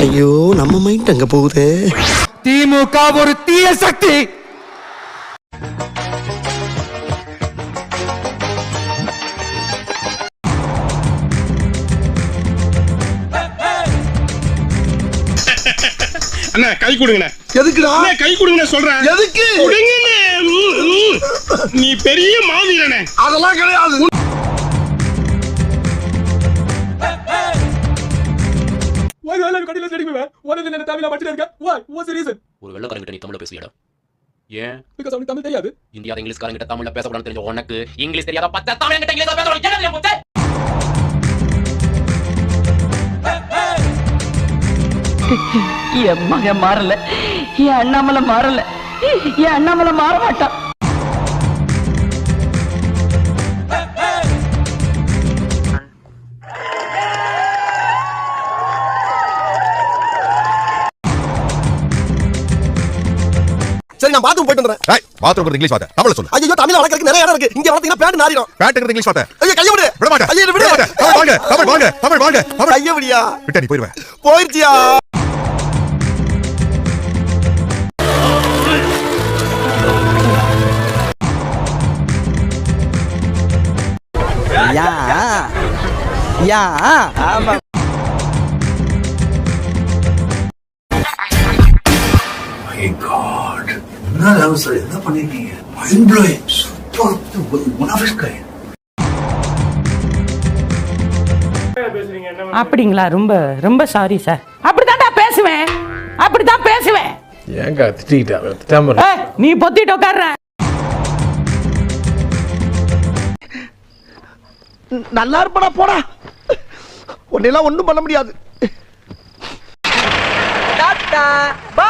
ஐயோ நம்ம மைண்ட் அங்க போகுதே. திமுக ஒரு தீய சக்தி. அண்ணா கை கொடுங்கண்ணே. எதுக்குடா கை கொடுங்கண்ணே சொல்றேன். எதுக்கு கொடுங்கண்ணே. நீ பெரிய மாவீரனே. அதெல்லாம் கிடையாது. ஒரு வெள்ளக்காரங்கிட்ட நீ தமிழ்ல பேசுவியடா? ஏன்? பிகாஸ் அவனுக்கு தமிழ் தெரியாது. இந்தியா இங்கிலீஷ்காரங்கிட்ட தமிழ்ல பேசக்கூடாதுன்னு தெரிஞ்ச உனக்கு இங்கிலீஷ் தெரியாத பச்சை தமிழங்கிட்ட இங்கிலீஷ்ல பேசுறோம். என்ன தெரியும் போச்சே? என் மகன் மாறல, என் அண்ணாமலை மாறல, என் அண்ணாமலை மாற மாட்டான். சரி நான் பாத்ரூம் போயிட்டு வந்துறேன். ஏய் பாத்ரூம் இங்கிலீஷ் வார்த்தை தமிழ்ல சொல்லு. ஐயோ தமிழ்ல வளர்க்கறதுக்கு நிறைய இடம் இருக்கு. இங்க வளர்த்தீங்கன்னா பேண்ட் நாறிடும். பேண்ட் இங்கிலீஷ் வார்த்தை. ஐயோ கைய விடு. விட மாட்டேன். ஐயோ விடு. தமிழ் வாங்க. தமிழ் வாங்க. தமிழ் வாங்க. கைய விடியா. விட்ட நீ போயிடுவே. போயிடுச்சியா. யா யா ஆமா. My God, என்ன லவ் சார் என்ன பண்ணிருக்கீங்க? Mind blowing, super, one of its kind. அப்படிங்களா? ரொம்ப ரொம்ப சாரி சார். அப்படித்தான்டா பேசுவேன், அப்படித்தான் பேசுவேன். ஏங்க திட்டிட்டா? நீ பொத்திட்டு உட்கார்ற. நல்லா இருப்படா போடா. உன்னெல்லாம் ஒண்ணும் பண்ண முடியாது. Tata bye.